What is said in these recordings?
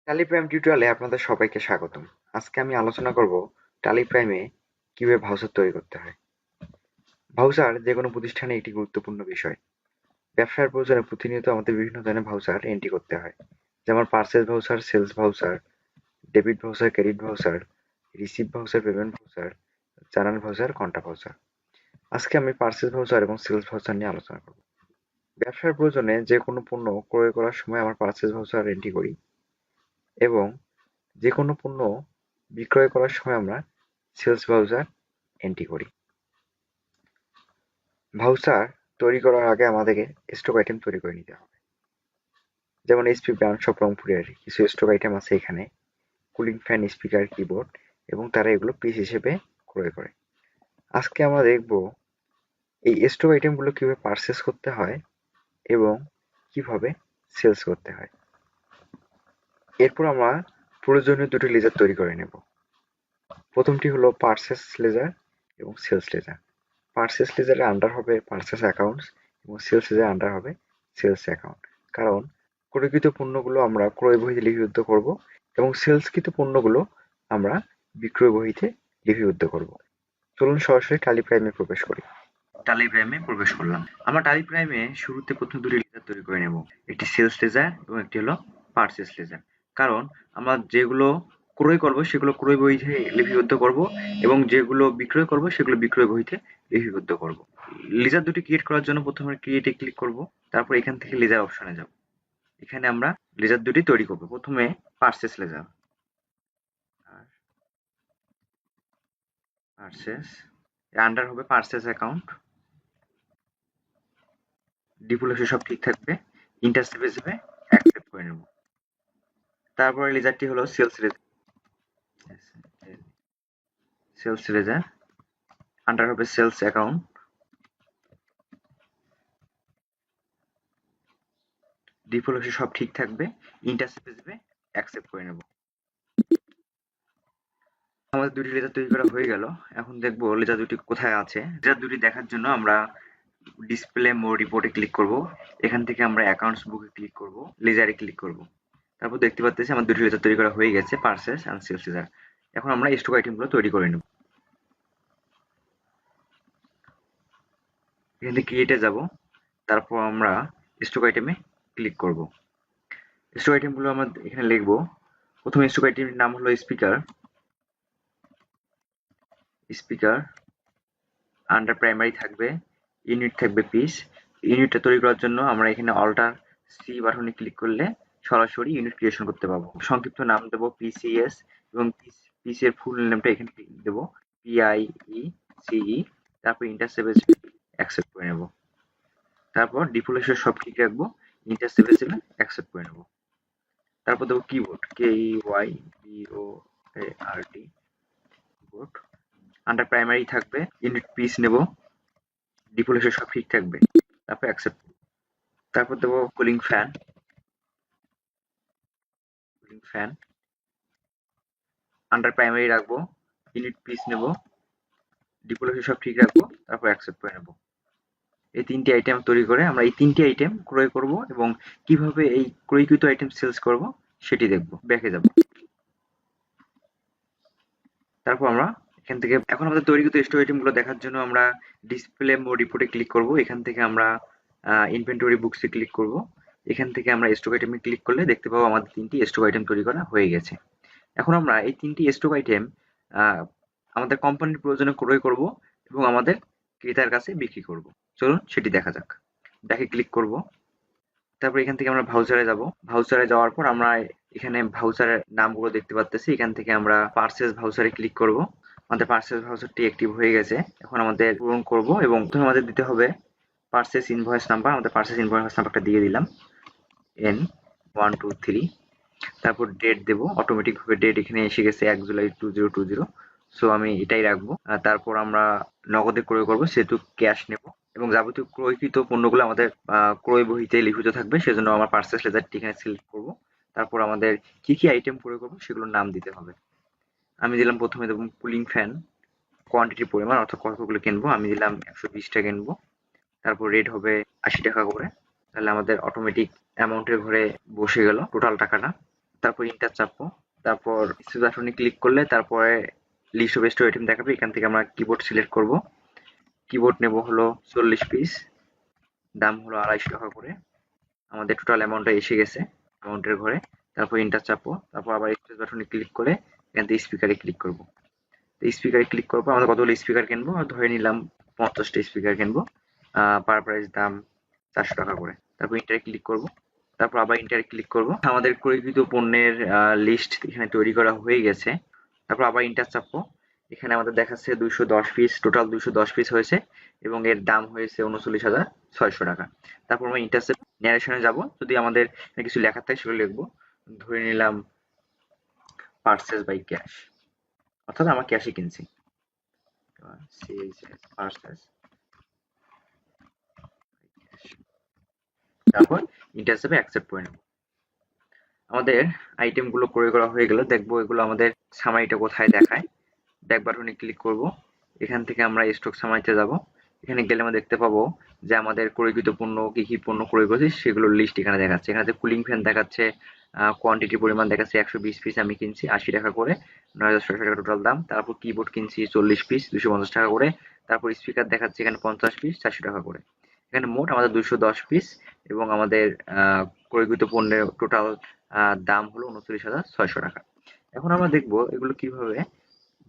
টালি প্রাইম টিউটোরিয়ালে আপনাদের সবাইকে স্বাগতম। আজকে আমি আলোচনা করব টালি প্রাইমে কিভাবে ভাউচার তৈরি করতে হয়। ভাউচার যে কোনো প্রতিষ্ঠানে একটি গুরুত্বপূর্ণ বিষয়। ব্যবসার প্রয়োজনে প্রতিনিয়ত আমাদের বিভিন্ন ধরনের ভাউচার এন্ট্রি করতে হয়, যেমন purchase voucher, sales voucher, debit voucher, credit voucher, receive voucher, payment voucher, journal voucher, contra voucher. আজকে আমি পারচেজ ভাউচার এবং সেলস ভাউচার নিয়ে আলোচনা করব। ব্যবসার প্রয়োজনে যে কোনো পণ্য ক্রয় করার সময় আমার পারচেজ ভাউচার এন্ট্রি করি এবং যে কোনো পণ্য বিক্রয় করার সময় আমরা সেলস ভাউচার এন্ট্রি করি। ভাউচার তৈরি করার আগে আমাদেরকে স্টক আইটেম তৈরি করে নিতে হবে। যেমন এইচপি ব্র্যান্ড শপ রংপুরের কিছু স্টক আইটেম আছে এখানে, কুলিং ফ্যান, স্পিকার, কিবোর্ড, এবং তারা এগুলো পিস হিসেবে ক্রয় করে। আজকে আমরা দেখব এই স্টক আইটেমগুলো কিভাবে পারচেস করতে হয় এবং কিভাবে সেলস করতে হয়। এরপর আমরা প্রয়োজনীয় দুটি লেজার তৈরি করে নেব। প্রথমটি হলো পারচেস লেজার এবং সেলস লেজার। পারচেস লেজারের আন্ডার হবে পারচেস অ্যাকাউন্টস এবং সেলস লেজারের আন্ডার হবে সেলস অ্যাকাউন্ট। কারণ ক্রয়কৃত পণ্যগুলো আমরা ক্রয় বহিতে লিপিবদ্ধ করব এবং সেলসকৃত পণ্যগুলো আমরা বিক্রয় বহিতে লিপিবদ্ধ করব। চলুন সরাসরি টালি প্রাইমে প্রবেশ করি। টালি প্রাইমে প্রবেশ করলাম। আমরা টালি প্রাইমে শুরুতে প্রথমে দুটি লেজার তৈরি করে নেব, একটি সেলস লেজার এবং একটি হলো পারচেস লেজার। কারণ আমরা যেগুলো ক্রয় করব সেগুলো ক্রয় বইতে লিপিবদ্ধ করব এবং যেগুলো বিক্রয় করব সেগুলো বিক্রয় বইতে লিপিবদ্ধ করব। লেজার দুটি ক্রিয়েট করার জন্য প্রথমে ক্রিয়েটে ক্লিক করব, তারপর এখান থেকে লেজার অপশনে যাব। এখানে আমরা লেজার দুটি তৈরি করব। প্রথমে পারচেস লেজার, পারচেস আন্ডার হবে পারচেস অ্যাকাউন্ট, ডিফল্ট সব ঠিক থাকবে, ইন্টারসেপ হিসেবে অ্যাকসেপ্ট করে নেব। তারপরে লেজারটি হলো sales ledger, sales ledger under হবে সেলস অ্যাকাউন্ট, ডিফল্ট সব ঠিক থাকবে, ইন্টারসেপ হিসেবে অ্যাকসেপ্ট করে নেব। আমাদের দুটি লেজার তৈরি করা হয়ে গেল। এখন দেখবো লেজার দুটি কোথায় আছে। লেজার দুটি দেখার জন্য আমরা ডিসপ্লে মোর রিপোর্টে ক্লিক করব। এখান থেকে আমরা অ্যাকাউন্টস বুকে ক্লিক করব, লেজারে ক্লিক করব। তারপর দেখতে পাচ্ছি আমার দুটি লেজার তৈরি করা হয়ে গেছে, পারচেস এন্ড সেলস লেজার। এখন আমরা স্টক আইটেমগুলো তৈরি করে নেব। এখান থেকে ক্রিয়েটে যাব, তারপর আমরা স্টক আইটেমে ক্লিক করব। স্টক আইটেমগুলো আমরা এখানে লিখব। প্রথম স্টক আইটেমের নাম হলো স্পিকার, স্পিকার আন্ডার প্রাইমারি থাকবে, ইউনিট থাকবে পিস। ইউনিটটা তৈরি করার জন্য আমরা এখানে অল্টার সি বাটনে ক্লিক করলে সরাসরি ইউনিট ক্রিয়েশন করতে পারবো। সংক্ষিপ্ত নাম দেবো পিসিএস এবং পিসি এর ফুল নেমটা এখানে দেবো পিআইইসিই, তারপর ইন্টারসেপ অ্যাকসেপ্ট করে নেব। তারপর ডিফল্ট সব ঠিক রাখবো, ইন্টারসেপ হিসেবে অ্যাকসেপ্ট করে নেব। তারপর দেবো keyboard, KEYBOARD, keyboard under primary থাকবে, ইউনিট পিস নেব, ডিফল্ট সব ঠিক থাকবে, তারপর অ্যাকসেপ্ট। তারপর দেবো cooling fan, cooling fan under primary রাখবো, ইউনিট পিস নেব, ডিফল্ট সব ঠিক রাখবো, তারপর অ্যাকসেপ্ট করে নেব। এই তিনটি আইটেম তৈরি করে আমরা এই তিনটি আইটেম ক্রয় করব এবং কিভাবে এই ক্রয়কৃত আইটেম সেলস করব সেটি দেখব। ব্যাকে যাব, তারপর আমরা এখান থেকে এখন আমাদের তৈরিকৃত স্টক আইটেম গুলো দেখার জন্য আমরা ডিসপ্লে মোড রিপোর্টে ক্লিক করব। এখান থেকে আমরা ইনভেন্টরি বুকসে ক্লিক করব। এখান থেকে আমরা স্টক আইটেমে ক্লিক করলে দেখতে পাবো আমাদের তিনটি স্টক আইটেম তৈরি করা হয়ে গেছে। এখন আমরা এই তিনটি স্টক আইটেম আমাদের কোম্পানির প্রয়োজনে ক্রয় করব এবং আমাদের ক্রেতার কাছে বিক্রি করব। চলুন সেটি দেখা যাক। ব্যাকে ক্লিক করব, তারপর এখান থেকে আমরা ভাউচারে যাব। ভাউচারে যাওয়ার পর আমরা এখানে ভাউচারের নামগুলো দেখতে পাচ্ছি। এখান থেকে আমরা পারচেজ ভাউচারে ক্লিক করব। আমাদের পারচেজ ভাউচারটি অ্যাক্টিভ হয়ে গেছে। এখন আমাদের পূরণ করব এবং প্রথমে আমাদের দিতে হবে পারচেজ ইনভয়েস নাম্বার। আমাদের পারচেজ ইনভয়েস নাম্বারটা দিয়ে দিলাম, N123। তারপর ডেট দেব, অটোমেটিক ভাবে ডেট এখানে এসে গেছে 1 জুলাই 2020। সো আমি এটাই রাখবো। তারপর আমরা নগদে ক্রয় করব, সেহেতু ক্যাশ নেব এবং যাবতীয় ক্রয়কৃত পণ্যগুলো আমাদের ক্রয় বহিতে লিখিত থাকবে, সেজন্য আমার পারচেস লেজারটি এখানে সিলেক্ট করব। তারপর আমাদের কি কি আইটেম ক্রয় করব সেগুলোর নাম দিতে হবে। আমি দিলাম, প্রথমে দেবো কুলিং ফ্যান, কোয়ান্টিটির পরিমাণ অর্থাৎ কতগুলো কিনবো, আমি দিলাম 120টা কিনবো। তারপর রেট হবে 80 টাকা করে, তাহলে আমাদের অটোমেটিক অ্যামাউন্টের ঘরে বসে গেল টোটাল টাকাটা। তারপর ইন্টার চাপবো, তারপর স্পেস বাটনে ক্লিক করলে তারপরে লিস্ট অফ স্টোর আইটেম দেখাবে। এখান থেকে আমরা কিবোর্ড সিলেক্ট করব। কিবোর্ড নেব হলো 40 পিস, দাম হলো 250 টাকা করে। আমাদের টোটাল অ্যামাউন্টটা এসে গেছে অ্যামাউন্টের ঘরে। তারপর ইন্টার চাপবো, তারপর আবার স্পেস বাটনে ক্লিক করে এখান থেকে স্পিকারে ক্লিক করব। স্পিকারে ক্লিক করবো, আমরা কতগুলো স্পিকার কিনবো ধরে নিলাম 50টা স্পিকার কিনবো। পার প্রাইস দাম 400 টাকা করে। তারপর ইন্টারে ক্লিক করব, তারপর আবার ইন্টারে ক্লিক করব। আমাদের ক্রয়কৃত পণ্যের লিস্ট এখানে তৈরি করা হয়ে গেছে। তারপর আবার ইন্টার চাপবো। এখানে আমাদের দেখাচ্ছে 210 পিস, টোটাল 210 পিস হয়েছে এবং এর দাম হয়েছে 39,600 টাকা। তারপর আমরা ইন্টার চাপ ন্যারেশনে যাব। যদি আমাদের এখানে কিছু লেখা থাকে সেগুলো লিখবো। ধরে নিলাম পারচেজ বাই ক্যাশ, অর্থাৎ আমরা ক্যাশে কিনছি। তারপর ইন্টার চাপে অ্যাকসেপ্ট করে নেব। আমাদের আইটেম গুলো ক্রয় করা হয়ে গেল। দেখবো এগুলো আমাদের সামারিটা কোথায় দেখায়। ব্যাক বাটনে ক্লিক করব। এখান থেকে আমরা স্টক সামারিতে যাব। এখানে গেলে আমরা দেখতে পাবো যে আমাদের ক্রয়কৃত পণ্য কি কি পণ্য ক্রয় করেছি সেগুলোর লিস্ট এখানে দেখাচ্ছে। এখানে কুলিং ফ্যান দেখাচ্ছে, কোয়ান্টিটি পরিমাণ দেখাচ্ছে 120 পিস আমি কিনছি 80 টাকা করে, 9,600 টাকা টোটাল দাম। তারপর কিবোর্ড কিনছি 40 পিস 250 টাকা করে। তারপর স্পিকার দেখাচ্ছে এখানে 50 পিস 400 টাকা করে। এখানে মোট আমাদের 210 পিস এবং আমাদের ক্রয়কৃত পণ্যের টোটাল দাম হলো 39,600 টাকা। এখন আমরা দেখবো এগুলো কিভাবে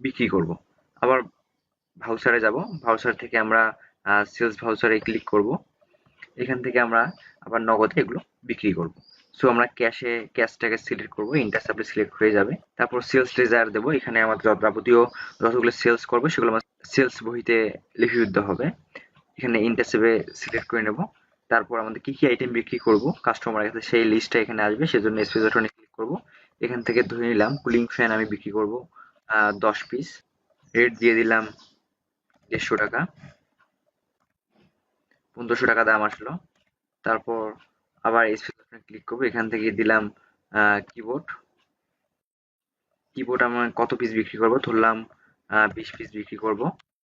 বিক্রি করব। আবার ভাউচারে যাব, ভাউচার থেকে আমরা সেলস ভাউচারে ক্লিক করব। এখান থেকে আমরা আবার নগদে এগুলো বিক্রি করব। সো আমরা ক্যাশটাকে সিলেক্ট করব, ইন্টার চাপলে সিলেক্ট হয়ে যাবে। তারপর সেলস রেজার দেবো। এখানে আমাদের যাবতীয় যতগুলো সেলস করবো সেগুলো আমার সেলস বহিতে লিপিবদ্ধ হবে। এখানে ইন্টার চাপে সিলেক্ট করে নেব। তারপর আমাদের কি কি আইটেম বিক্রি করব কাস্টমারের কাছে সেই লিস্টটা এখানে আসবে, সেজন্য স্পেস বাটনে ক্লিক করব। এখান থেকে ধরে নিলাম কুলিং ফ্যান আমি বিক্রি করব 10 পিস। রেট দিয়ে দিলাম 150 টাকা, 1500 টাকা দাম আসলো। তারপর আবার স্পেস বাটনে ক্লিক করবো। এখান থেকে দিলাম কিবোর্ড। কিবোর্ড আমার কত পিস বিক্রি করব ধরলাম 20 পিস বিক্রি করব।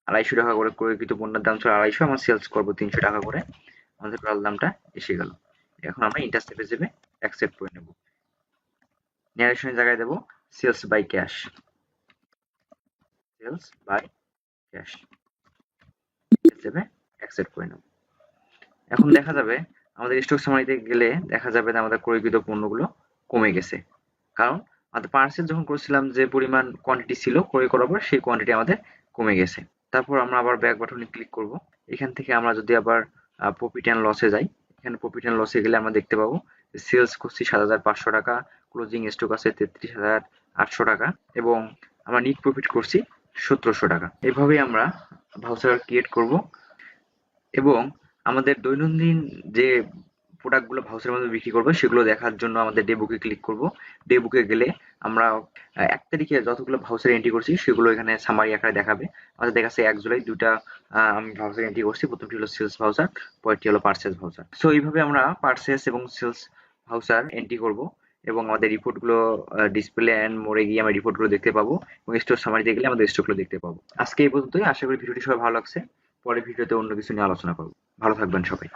250 টাকা করে ক্রয়কৃত পণ্যের দাম ছিল 250, আমার সেলস করব 300 টাকা করে। আমাদের টোটাল দামটা এসে গেল। এখন আমরা ইন্টার চেপে অ্যাকসেপ্ট করে নেব। ন্যারেশনের জায়গায় দেব sales by cash, sales by cash চেপে অ্যাকসেপ্ট করে নেব। এখন দেখা যাবে আমাদের স্টক সামারিতে গেলে দেখা যাবে যে আমাদের ক্রয়কৃত পণ্যগুলো কমে গেছে। কারণ আমাদের পার্সেল যখন করেছিলাম যে পরিমাণ কোয়ান্টিটি ছিল ক্রয় করার পর সেই কোয়ান্টিটি আমাদের কমে গেছে। তারপর আমরা আবার ব্যাক বাটনে ক্লিক করব। এখান থেকে আমরা যদি আবার প্রফিট অ্যান্ড লসে যাই, এখানে প্রফিট অ্যান্ড লসে গেলে আমরা দেখতে পাবো সেলস করছি 7,500 টাকা, ক্লোজিং স্টক আছে 33,800 টাকা এবং আমরা নিট প্রফিট করছি 1,700 টাকা। এভাবেই আমরা ভাউচার ক্রিয়েট করব এবং আমাদের দৈনন্দিন যে প্রোডাক্টগুলো ভাউচারের মধ্যে বিক্রি করবো সেগুলো দেখার জন্য আমাদের ডে বুকে ক্লিক করব। ডে বুকে গেলে আমরা 1 তারিখে যতগুলো ভাউচার এন্ট্রি করছি সেগুলো এখানে সামারি আকারে দেখাবে। আমাদের দেখাচ্ছে 1 জুলাই দুটা আমি ভাউচার এন্ট্রি করছি। প্রথমটি হলো সেলস ভাউচার, পরেরটি হলো পারচেজ ভাউচার। সো এইভাবে আমরা পারচেজ এবং সেলস ভাউচার এন্ট্রি করব এবং আমাদের রিপোর্টগুলো ডিসপ্লে অ্যান্ড মোড়ে গিয়ে আমরা রিপোর্টগুলো দেখতে পাবো এবং স্টোর সামারিতে গেলে আমাদের স্টকগুলো দেখতে পাবো। আজকে এই পর্যন্তই। আশা করি ভিডিওটি সবাই ভালো লাগছে। পরের ভিডিওতে অন্য কিছু নিয়ে আলোচনা করব। ভালো থাকবেন সবাই।